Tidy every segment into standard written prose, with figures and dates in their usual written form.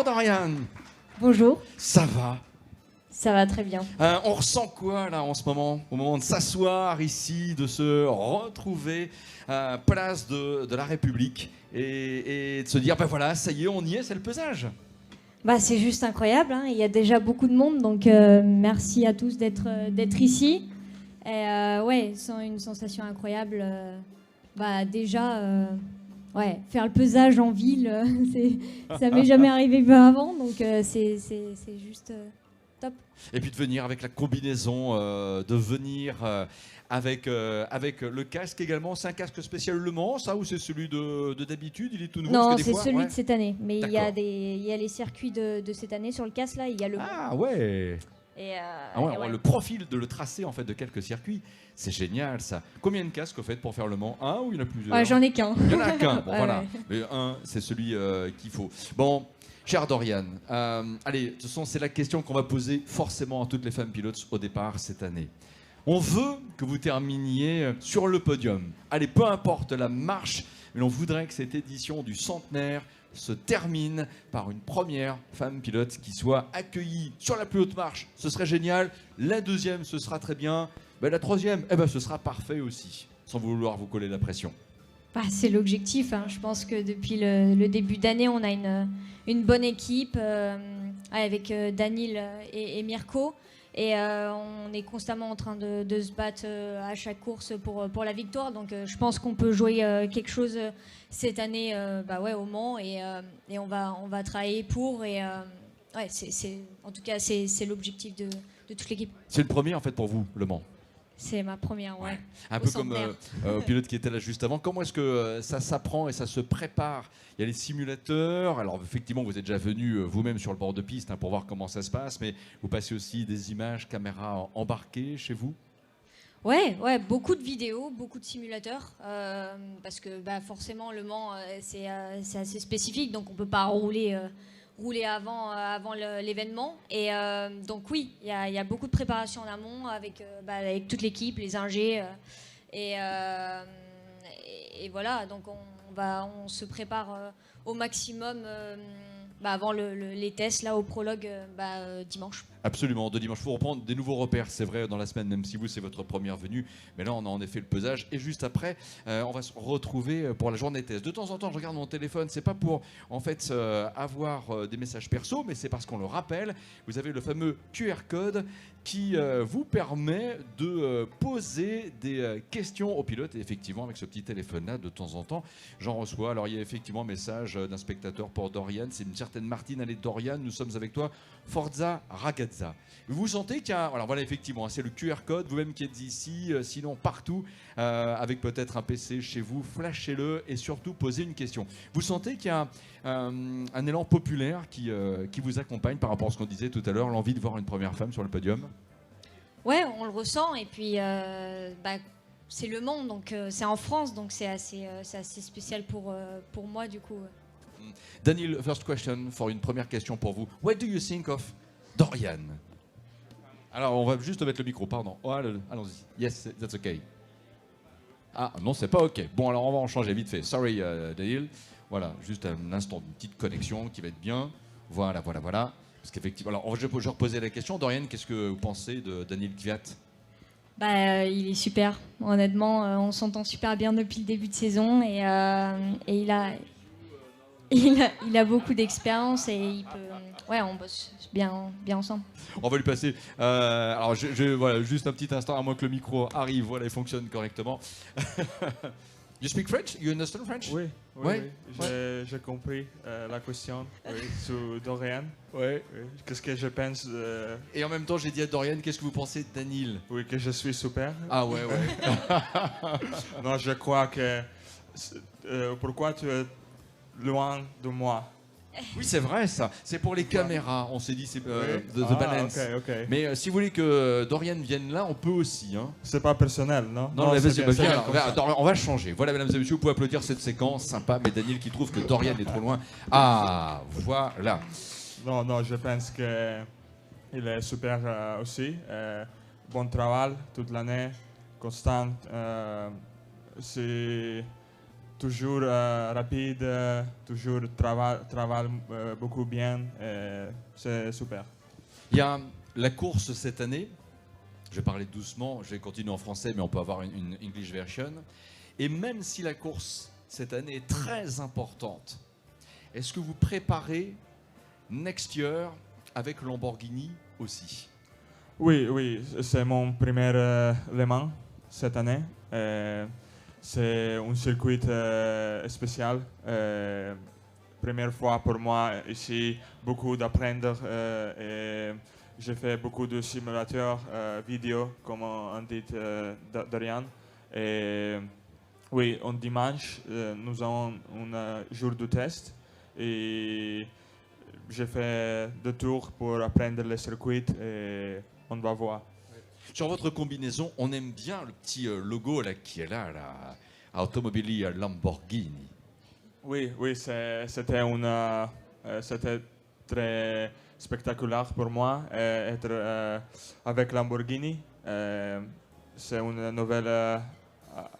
Bonjour Dorian. Bonjour. Ça va? Ça va très bien. On ressent quoi là en ce moment, au moment de s'asseoir ici, de se retrouver place de la République et de se dire, ben voilà, ça y est, on y est, c'est le pesage. Bah, c'est juste incroyable, hein. Il y a déjà beaucoup de monde, donc merci à tous d'être ici. Et ouais, c'est une sensation incroyable. Bah, déjà, ouais, faire le pesage en ville, ça m'est jamais arrivé avant, donc c'est juste top. Et puis de venir avec la combinaison, de venir avec le casque également. C'est un casque spécial Le Mans, ça, ou c'est celui de d'habitude? Il est tout nouveau? Non, parce que des c'est fois, celui ouais. de cette année, mais il y a D'accord. les circuits de cette année sur le casque là, il y a le Mans. Ah ouais. Et, Ah ouais, et ouais. le profil de le tracé en fait de quelques circuits, c'est génial ça. Combien de casques au fait pour faire Le Mans? Un ou il y en a plusieurs? Ouais, j'en ai qu'un. Il y en a qu'un, bon Ouais, voilà. ouais. Mais un, c'est celui qu'il faut. Bon, cher Dorian, allez, de toute façon, c'est la question qu'on va poser forcément à toutes les femmes pilotes au départ cette année. On veut que vous terminiez sur le podium. Allez, peu importe la marche, mais on voudrait que cette édition du centenaire se termine par une première femme pilote qui soit accueillie sur la plus haute marche. Ce serait génial. La deuxième, ce sera très bien. Ben, la troisième, eh ben, ce sera parfait aussi, sans vouloir vous coller la pression. Bah, c'est l'objectif, hein. Je pense que depuis le début d'année, on a une bonne équipe avec Daniil et Mirko. Et on est constamment en train de se battre à chaque course pour la victoire. Donc je pense qu'on peut jouer quelque chose cette année bah ouais, au Mans. Et on va travailler pour. Et ouais, en tout cas, c'est l'objectif de toute l'équipe. C'est le premier en fait pour vous, Le Mans. C'est ma première, ouais. Un peu comme au pilote qui était là juste avant. Comment est-ce que ça s'apprend et ça se prépare? Il y a les simulateurs. Alors effectivement, vous êtes déjà venu vous-même sur le bord de piste hein, pour voir comment ça se passe, mais vous passez aussi des images caméra embarquées chez vous? Ouais, beaucoup de vidéos, beaucoup de simulateurs, parce que bah, forcément Le Mans c'est assez spécifique, donc on peut pas rouler avant l'événement. Et donc oui, il y a beaucoup de préparation en amont avec toute l'équipe, les ingés. Et voilà, donc on se prépare au maximum avant les tests là, au prologue dimanche. Absolument, de dimanche. Il faut reprendre des nouveaux repères, c'est vrai, dans la semaine, même si vous, c'est votre première venue. Mais là, on a en effet le pesage. Et juste après, on va se retrouver pour la journée test. De temps en temps, je regarde mon téléphone. C'est pas pour, en fait, avoir des messages perso, mais c'est parce qu'on le rappelle. Vous avez le fameux QR code qui vous permet de poser des questions aux pilotes. Et effectivement, avec ce petit téléphone-là, de temps en temps, j'en reçois. Alors, il y a effectivement un message d'un spectateur pour Dorian. C'est une certaine Martine. Allez, Dorian, nous sommes avec toi. Forza Ragazza. Vous sentez qu'il y a... Alors voilà, effectivement, c'est le QR code, vous-même qui êtes ici, sinon partout, avec peut-être un PC chez vous, flashez-le et surtout posez une question. Vous sentez qu'il y a un élan populaire qui vous accompagne par rapport à ce qu'on disait tout à l'heure, l'envie de voir une première femme sur le podium? Ouais, on le ressent, et puis c'est Le Mans, donc c'est en France, donc c'est assez spécial pour moi du coup. Daniil, first question, for une première question pour vous. What do you think of Dorian? Alors, on va juste mettre le micro, pardon. Oh, allons-y. Yes, that's okay. Ah, non, c'est pas ok. Bon, alors on va en changer vite fait. Sorry, Daniil. Voilà, juste un instant, une petite connexion qui va être bien. Voilà. Parce qu'effectivement, alors je reposais la question. Dorian, qu'est-ce que vous pensez de Daniil Kvyat? Bah, il est super. Honnêtement, on s'entend super bien depuis le début de saison, et il a beaucoup d'expérience et il peut. Ouais, on bosse bien ensemble. On va lui passer. Alors, voilà, juste un petit instant, à moins que le micro arrive. Voilà, il fonctionne correctement. You speak French? You understand French? Oui, Ouais. j'ai compris la question sur Dorian. Ouais. Oui. Qu'est-ce que je pense Et en même temps, j'ai dit à Dorian, qu'est-ce que vous pensez de Daniil? Oui, que je suis super. Ah ouais. Non, je crois que... pourquoi tu es loin de moi? Oui, c'est vrai ça. C'est pour les caméras. On s'est dit, c'est the balance. Ok. Mais si vous voulez que Dorian vienne là, on peut aussi. Hein. C'est pas personnel, non? Non, mais c'est vas-y, bien, alors, comme ça. on va changer. Voilà, mesdames et messieurs, vous pouvez applaudir cette séquence sympa. Mais Daniil qui trouve que Dorian est trop loin. Ah, voilà. Non, je pense que il est super aussi. Bon travail toute l'année, constant. C'est toujours rapide, toujours travaille beaucoup bien. C'est super. Il y a la course cette année. Je vais parler doucement, je vais continuer en français, mais on peut avoir une English version. Et même si la course cette année est très importante, est-ce que vous préparez next year avec Lamborghini aussi? Oui, oui, c'est mon premier Le Mans cette année. C'est un circuit spécial. Première fois pour moi ici, beaucoup d'apprendre. Et j'ai fait beaucoup de simulateurs vidéo, comme on dit Dorian. Et oui, en dimanche, nous avons un jour de test. Et j'ai fait 2 tours pour apprendre le circuit et on va voir. Sur votre combinaison, on aime bien le petit logo là, qui est là, Automobili Lamborghini. Oui, oui, c'était très spectaculaire pour moi être avec Lamborghini. C'est une nouvelle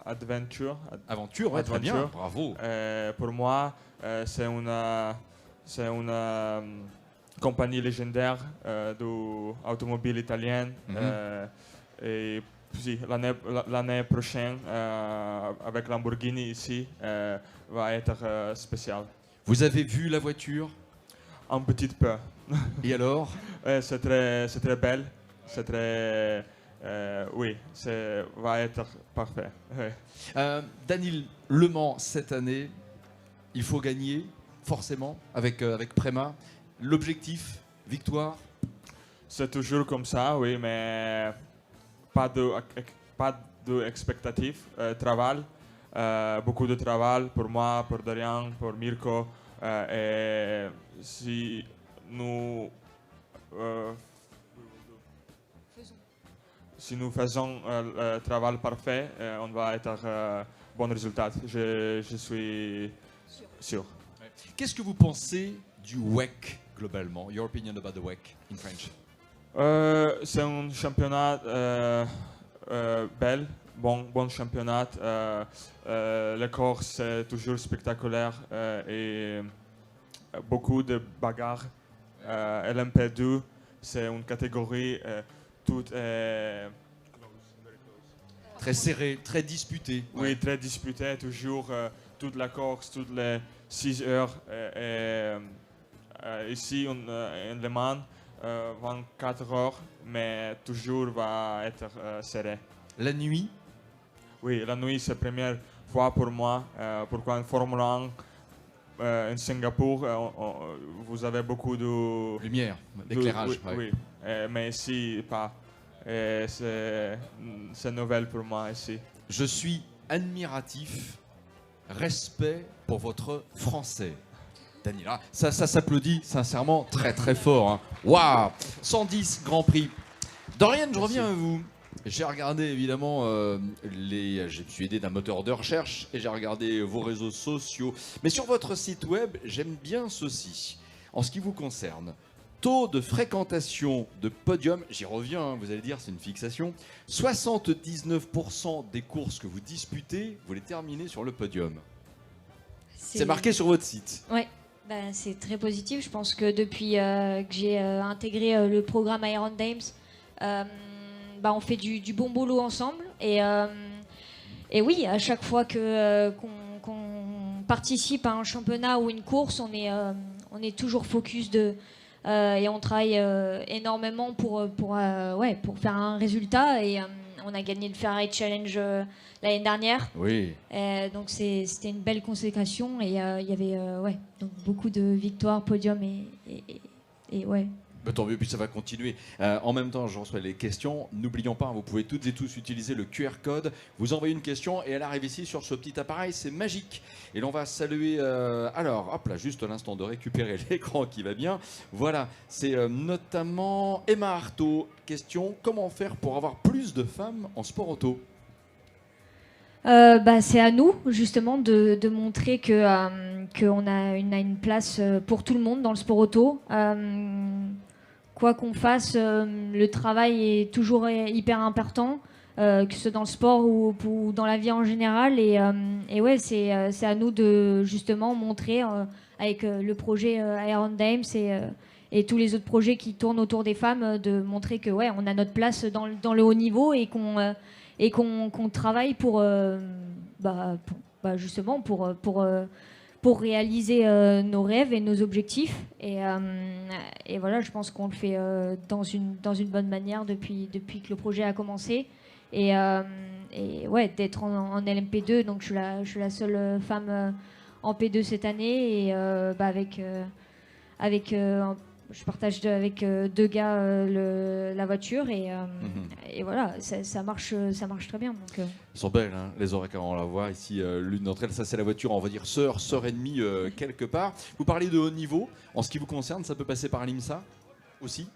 aventure. Aventure, ouais, très bien, bravo. Pour moi, c'est une compagnie légendaire d'automobile italienne. Et puis, l'année prochaine, avec Lamborghini ici, va être spécial. Vous avez vu la voiture? Un petit peu. Et alors? C'est très belle. C'est très... oui, va être parfait. Ouais. Daniil, Le Mans cette année, il faut gagner forcément avec Prema. L'objectif, victoire? C'est toujours comme ça, oui, mais pas de expectative. Travail, beaucoup de travail pour moi, pour Dorian, pour Mirko. Et si nous faisons le travail parfait, on va être bon résultat. Je suis sûr. Qu'est-ce que vous pensez du WEC globalement? Your opinion about the WEC in French? C'est un championnat bel, bon championnat. La course c'est toujours spectaculaire et beaucoup de bagarres. LMP2, c'est une catégorie toute très serrée, très disputée. Oui, Ouais. très disputée, toujours toute la course, toutes les 6 heures. Ici, en Le Mans, 24 heures, mais toujours va être serré. La nuit? Oui, la nuit, c'est la première fois pour moi. Pourquoi en Formule 1, en Singapour, vous avez beaucoup de... Lumière, d'éclairage. Oui, Ouais. oui. Mais ici, pas. C'est nouvelle pour moi ici. Je suis admiratif, respect pour votre français. Daniil, ça s'applaudit sincèrement très très fort. Hein. Waouh, 110 Grand Prix. Dorian, je reviens à vous. J'ai regardé évidemment je me suis aidé d'un moteur de recherche et j'ai regardé vos réseaux sociaux. Mais sur votre site web, j'aime bien ceci. En ce qui vous concerne, taux de fréquentation de podium, j'y reviens, hein, vous allez dire c'est une fixation, 79% des courses que vous disputez, vous les terminez sur le podium. C'est marqué sur votre site. Ouais. C'est très positif. Je pense que depuis que j'ai intégré le programme Iron Dames, on fait du bon boulot ensemble. Et oui, à chaque fois qu'on participe à un championnat ou une course, on est toujours focus et on travaille énormément pour faire un résultat. Et on a gagné le Ferrari Challenge l'année dernière. Oui. Donc c'était une belle consécration et il y avait donc beaucoup de victoires, podiums et ouais. Bah, tant mieux, puis ça va continuer. En même temps, je reçois les questions. N'oublions pas, vous pouvez toutes et tous utiliser le QR code. Vous envoyez une question et elle arrive ici sur ce petit appareil. C'est magique. Et l'on va saluer... alors, hop là, juste l'instant de récupérer l'écran qui va bien. Voilà, c'est notamment Emma Artaud. Question, comment faire pour avoir plus de femmes en sport auto? C'est à nous justement de montrer qu'on a une place pour tout le monde dans le sport auto. Quoi qu'on fasse, le travail est toujours hyper important. que ce soit dans le sport ou dans la vie en général. Et ouais, c'est à nous de justement montrer avec le projet Iron Dames et tous les autres projets qui tournent autour des femmes, de montrer que ouais, on a notre place dans le haut niveau et qu'on travaille justement pour réaliser nos rêves et nos objectifs. Et voilà, je pense qu'on le fait dans une bonne manière depuis que le projet a commencé. Et ouais, d'être en LMP2, donc je suis la seule femme en P2 cette année. Et je partage avec deux gars la voiture. Et voilà, ça marche très bien. Donc, Elles sont belles, hein, les Oreca, on la voit ici. L'une d'entre elles, ça c'est la voiture, on va dire sœur ennemie quelque part. Vous parlez de haut niveau. En ce qui vous concerne, ça peut passer par l'IMSA aussi?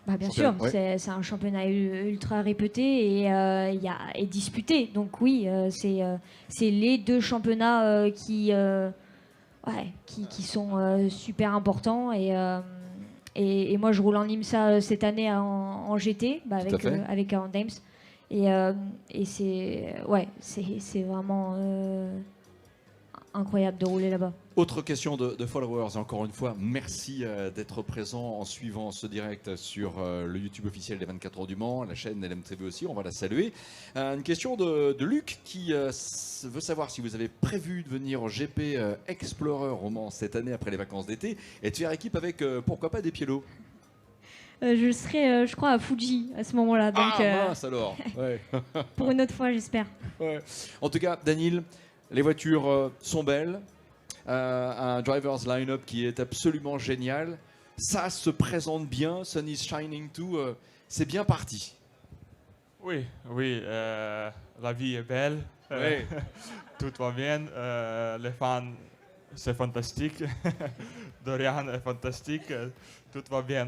Bien sûr, ouais. c'est un championnat ultra réputé et disputé. Donc oui, c'est les deux championnats qui sont super importants. Et moi, je roule en IMSA cette année en GT avec Iron Dames. Et c'est vraiment incroyable de rouler là-bas. Autre question de followers, et encore une fois, merci d'être présent en suivant ce direct sur le YouTube officiel des 24 heures du Mans, la chaîne LMTV aussi, on va la saluer. Une question de Luc qui veut savoir si vous avez prévu de venir au GP Explorer au Mans cette année après les vacances d'été et de faire équipe avec, pourquoi pas, des Piello. Je serai, je crois, à Fuji à ce moment-là. Donc, mince alors ouais. Pour une autre fois, j'espère. Ouais. En tout cas, Daniil, les voitures sont belles. Un driver's line-up qui est absolument génial. Ça se présente bien, Sun is Shining too. C'est bien parti. Oui, la vie est belle. Oui. Tout va bien. Les fans, c'est fantastique. Dorian est fantastique. Tout va bien.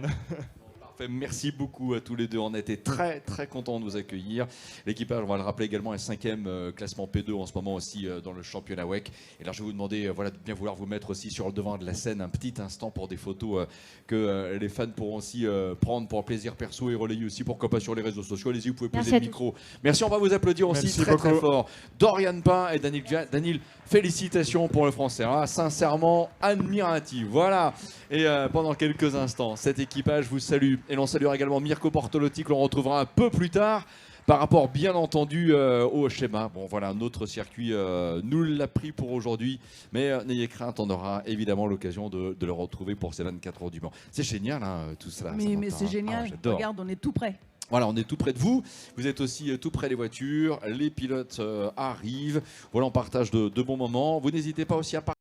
Merci beaucoup à tous les deux. On a été très très contents de vous accueillir. L'équipage, on va le rappeler également, est 5e classement P2 en ce moment aussi dans le championnat WEC. Et là, je vais vous demander de bien vouloir vous mettre aussi sur le devant de la scène un petit instant pour des photos que les fans pourront aussi prendre pour plaisir perso et relayer aussi, pourquoi pas, sur les réseaux sociaux. Allez-y, vous pouvez poser le micro. Merci, on va vous applaudir aussi. Merci très beaucoup. Très fort. Dorian Pain et Daniil, félicitations pour le français. Hein, sincèrement admiratif. Voilà. Et pendant quelques instants, cet équipage vous salue. Et l'on saluera également Mirko Bortolotti, que l'on retrouvera un peu plus tard, par rapport bien entendu au schéma. Bon voilà, notre circuit nous l'a pris pour aujourd'hui, mais n'ayez crainte, on aura évidemment l'occasion de le retrouver pour ces 24 heures du Mans. C'est génial, hein, tout cela. Mais c'est génial, regarde, on est tout près. Voilà, on est tout près de vous. Vous êtes aussi tout près des voitures. Les pilotes arrivent. Voilà, on partage de bons moments. Vous n'hésitez pas aussi à partager.